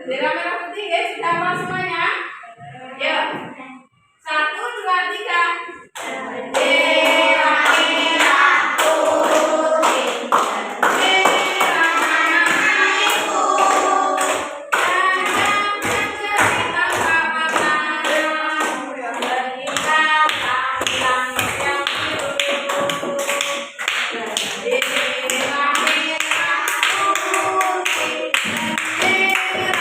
Bendera merah putih ya, sudah apa semuanya? Yuk. 1, 2, 3. Bendera merah putih, bendera merahku, jangan mencerita kawanana, bendera pandang yang biru. Bendera merah putih, bendera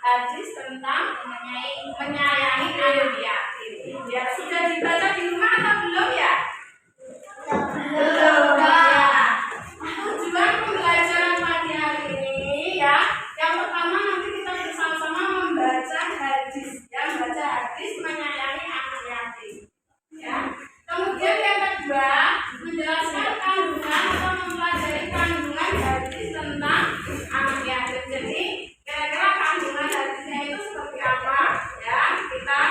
hadis tentang menyayangi anak yatim. Ya, sudah dibaca di rumah atau belum ya? Belum. Ya. Tujuan pembelajaran pagi hari ini ya, yang pertama nanti kita bersama-sama membaca hadis, ya, membaca hadis menyayangi anak yatim. Ya. Kemudian yang kedua, menjelaskan kandungan atau mempelajari kandungan hadis tentang anak yatim. Jadi kira-kira kandungan hadisnya itu seperti apa ya, kita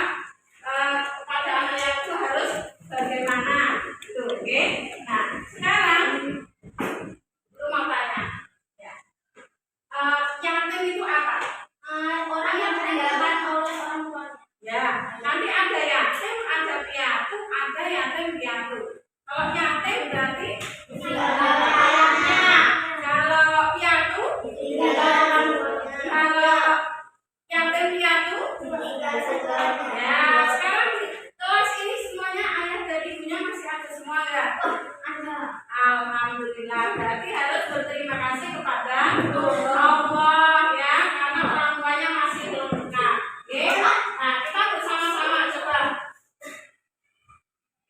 pada anak yatim itu harus bagaimana gitu, oke? Nah sekarang lu mau tanya ya, yatim itu apa? Orang yang meninggalkan oleh orang tuanya. Ya, nanti ada yatim, ada piatu, ada yatim piatu. Kalau yatim berarti ayahnya, kalau piatu kalau yatim piatu ya. Sekarang di kelas ini semuanya ayah dan ibunya masih ada semua nggak? Ada. Alhamdulillah, berarti harus berterima kasih kepada Allah ya, karena orang tuanya masih lengkap. Oke? Nah kita bersama-sama coba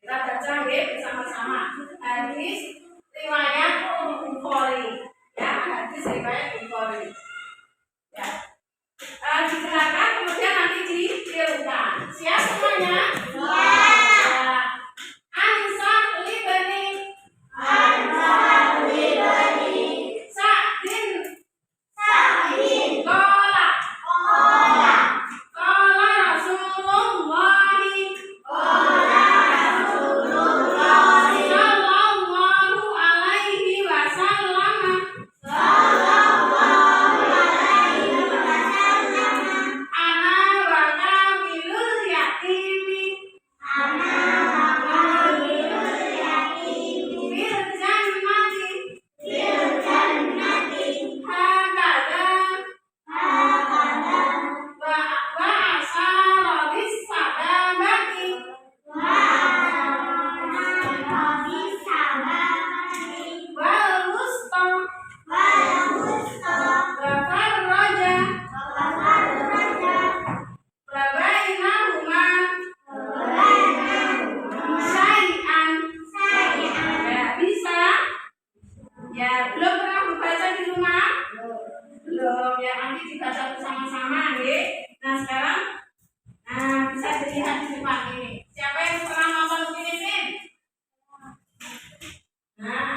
kita baca ya bersama-sama hadis riwayat Bukhari ya, hadis riwayat Bukhari ya. Dijelaskan kemudian nanti ditirukan. Siap semuanya? Ya. Ansar libani Sa'din Qala Rasulullahi sallallahu alaihi wasallam ana wa kafilul yatimi fil jannati hakadha wa asara bis sababati wal wusta wa farraja wa bainahuma syai'an. Ya, bisa? Ya, belum pernah membaca di rumah? Belum, ya nanti dibaca bersama-sama ya. Nah sekarang bisa dilihat di depan ini. Siapa yang pernah nonton Filipin? Nah,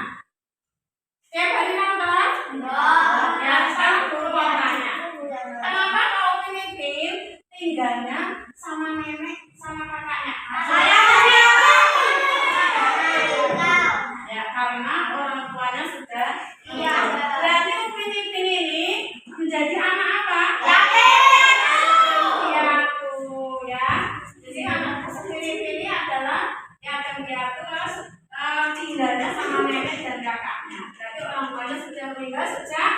setiap hari nonton? Ya, sekarang dulu mau tanya, kenapa kalau Filipin tinggalnya sama nenek sama kakaknya? Ya, karena orang tuanya sudah. Berarti Upin Ipin ini menjadi anak apa? Piatu ya. Jadi anak Upin Ipin ini adalah yatim piatu, terus tinggalnya sama nenek dan kakaknya. Berarti orang tuanya sudah meninggal sejak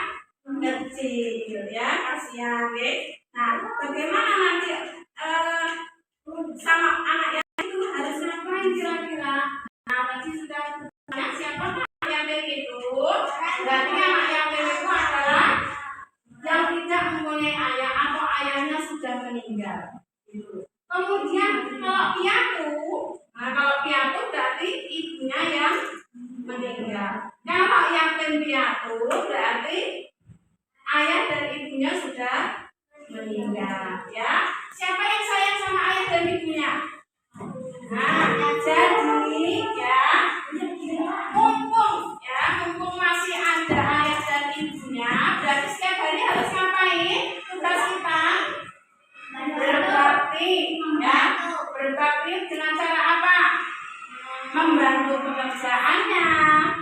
kecil ya, kasihan ya. Nah, bagaimana nanti sama anak yatim itu harus ngapain kira-kira? Nah, tadi sudah banyak siapa yatim itu? Berarti anak yatim itu adalah ibunya sudah meninggal. Ya, siapa yang sayang sama ayah dan ibunya? Nah, jadi ya mumpung masih ada ayah dan ibunya, berarti setiap hari harus ngapain? Tugas kita berbakti, ya, berbakti dengan cara apa? Membantu pekerjaannya,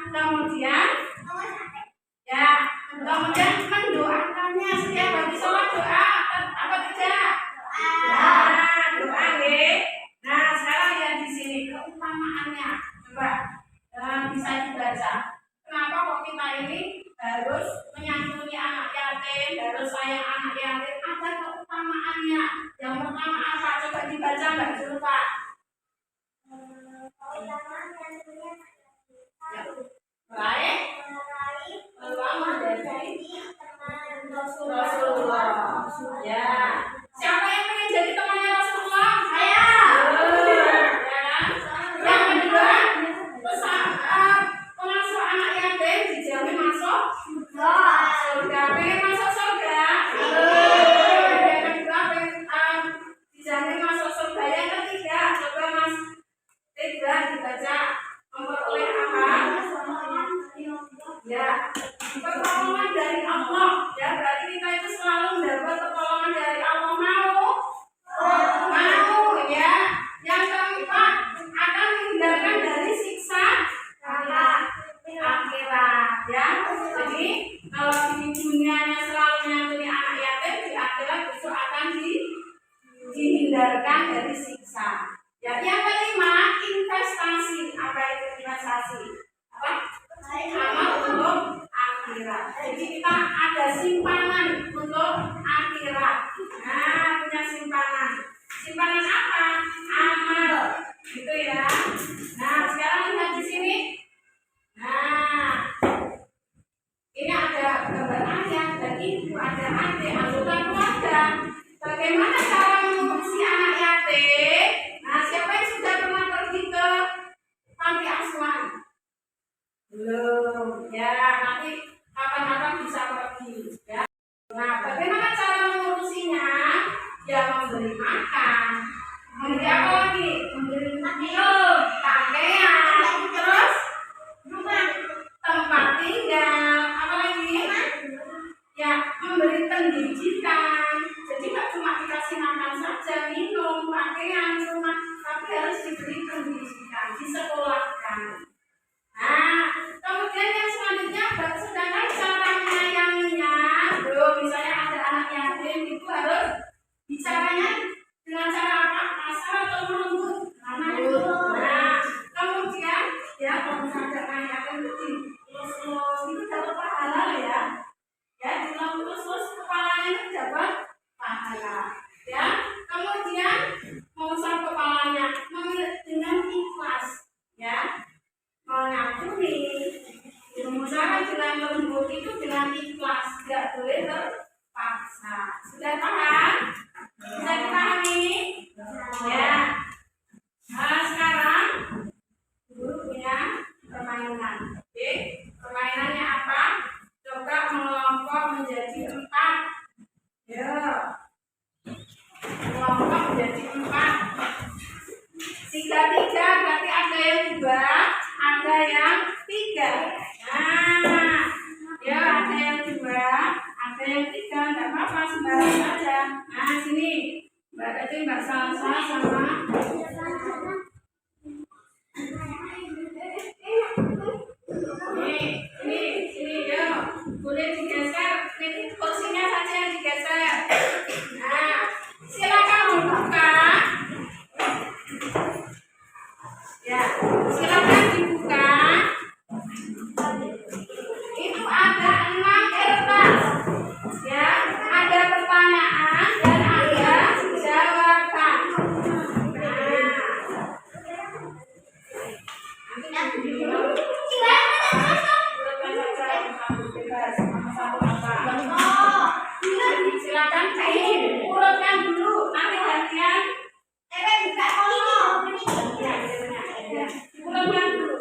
kemudian mendoakannya setiap hari sholat doa apa tidak? Doa nggih. Nah, sekarang lihat di sini keutamaannya. Coba bisa dibaca. Kenapa kok kita ini harus menyantuni anak yatim, harus sayang anak yatim? Ada keutamaannya. Yang pertama apa? Coba dibaca Mbak Zulfa. Baik. Peluang dari Rasulullah. Ya. Siapa yang ingin jadi temannya Rasulullah? Saya. Yang kedua, pengasuh anak yatim dijamin masuk surga. Pengen masuk surga? Yang kedua, dijamin masuk surga. Yang ketiga, coba Mas Tiga dibaca memperoleh apa? Ya, pertolongan dari Allah. Ya, berarti kita itu selalu mendapat pertolongan dari Allah. Mau, ya. Yang keempat, akan menghindarkan dari siksa akhirat. Ya, jadi kalau di dunianya selalu menyantuni anak yatim, di akhirat besok akan dihindarkan dari siksa. Ya, yang kelima, investasi. Apa itu investasi? Apa? Amal untuk akhirat. Jadi kita ada simpanan untuk akhirat. Nah, punya simpanan. Simpanan apa? Amal. Gitu ya. Nah, sekarang lihat di sini. Nah, ini ada gambar ayah dan ibu, ada adik, anggota keluarga. Bagaimana cara mengurusi anak yatim? Nah, siapa yang sudah pernah pergi ke panti asuhan? Belum, ya, nanti kapan-kapan bisa pergi, ya. Nah, bagaimana cara mengurusinya? Ya, memberi makan, memberi apa lagi? Memberi minum, pakaian, terus tempat tinggal, apa lagi? Ya, memberi pendidikan. Jadi nggak cuma dikasih makan saja, minum, pakaian, rumah, tapi harus diberi pendidikan, disekolahkan. Nah, kemudian yang selanjutnya, sedangkan cara menyayanginya, misalnya ada anak yatim, itu harus bicaranya dengan cara apa? Kasar atau lembut? Nah, kemudian ya kalau misalnya ada anak yatim itu dilus-lus, itu dapat pahala ya. Ya, dilus-lus kepalanya itu dapat pahala. Ya, kemudian mengusap kepalanya dengan ikhlas, ya. Menyantuni, mengusahakan dengan lembut itu dengan ikhlas, tidak boleh terpaksa. Sudah paham? Bisa dipahami? Ya. Nah, sekarang guru punya permainan. Oke, permainannya apa? Coba mengelompok menjadi 4. Ya. Mengelompok menjadi 4. 3-3 berarti ada yang 2, ada yang 3. Nah, ya ada yang 2, ada yang 3, enggak apa-apa, sembarang saja. Nah, sini Mbak Tati, Mbak Salsa sama sini ya. Boleh digeser, ini kursinya saja yang digeser. Nah, silakan dibuka. Ya, silakan dibuka. Itu ada 6 kertas. Ya, ada pertanyaan dan ada jawaban. Silakan urutkan dulu, nanti gantian. Urutkan dulu,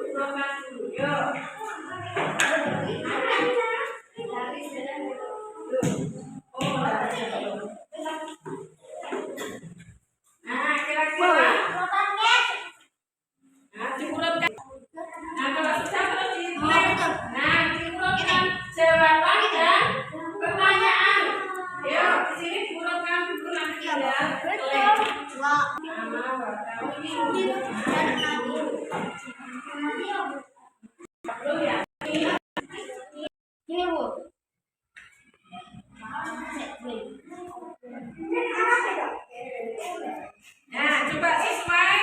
yuk. Oh, Ini Bu. Nah, coba sesuai.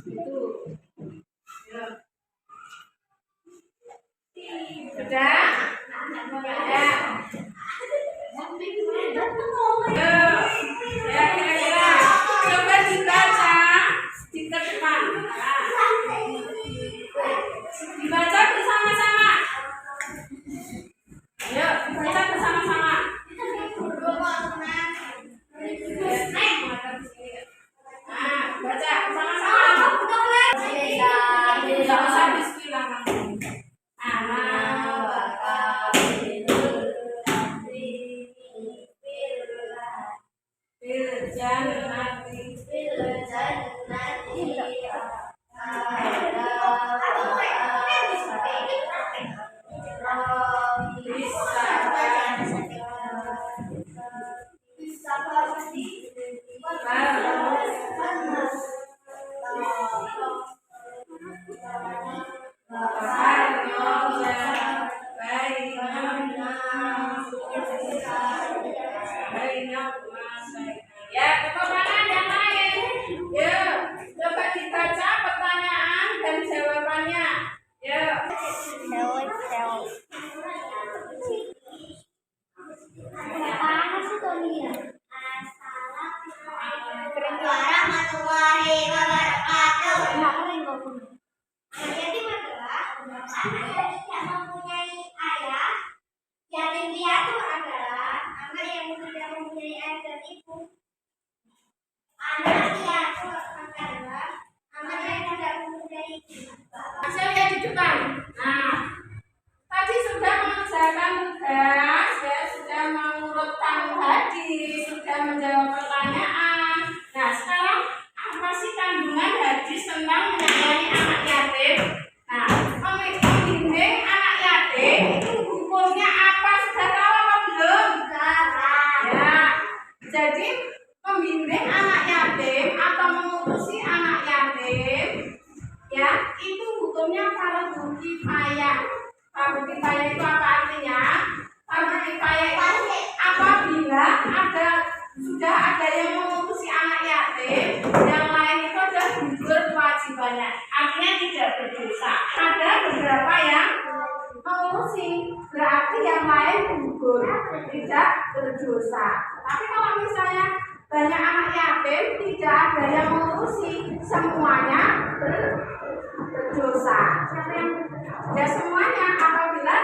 Itu. Sudah? Ya. Ya, kira-kira. Coba dibaca di depan. Dibaca bersama-sama. Ayo, dibaca bersama-sama. Nah, baca bersama-sama. Tidak usah bismillah. Ya, kepada yang lain. Ya, coba dibaca pertanyaan dan jawabannya. Ya. Warahmatullahi wabarakatuh. Yatim adalah anak yang tidak mempunyai ayah. Yatim piatu adalah anak yang tidak mempunyai ayah dan ibu. Anak piatu adalah anak yang tidak mempunyai ibu. Hasil lihat di depan. Nah, tadi sudah mengerjakan tugas, ya, sudah mengurutkan hadis, sudah menjawab pertanyaan. Nah, sekarang apa sih kandungan hadis tentang menyayangi anak yatim? Nah, membimbing anak yatim itu hukumnya apa? Sudah tahu apa belum? Ya, jadi membimbing anak yatim atau mengurusi anak yatim, ya, itu hukumnya fardu kifayah. Fardu kifayah itu apa artinya? Fardu kifayah itu apabila sudah ada yang mengurusi anak yatim, yang lain itu adalah gugur kewajibannya. Artinya tidak berdosa. Ada beberapa yang mengurusi, berarti yang lain gugur, tidak berdosa. Tapi kalau misalnya banyak anak yatim, tidak ada yang mengurusi, semuanya berdosa. Ya, semuanya apabila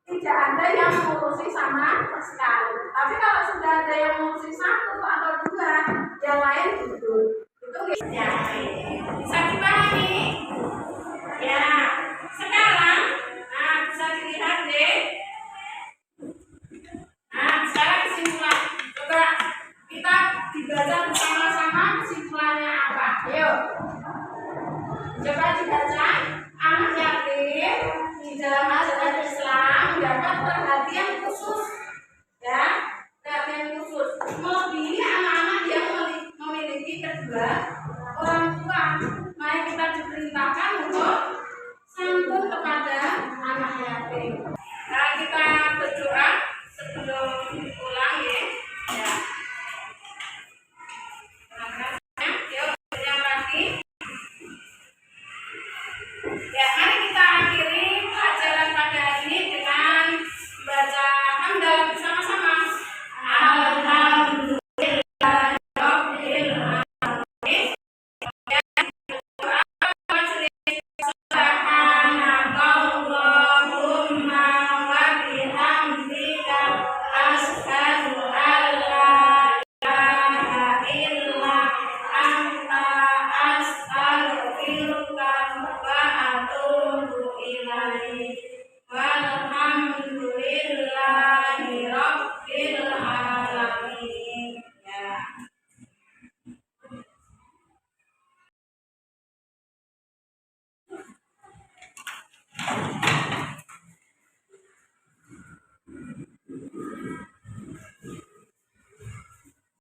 tidak ada yang mengurusi sama sekali. Tapi kalau sudah ada yang mengurusi satu,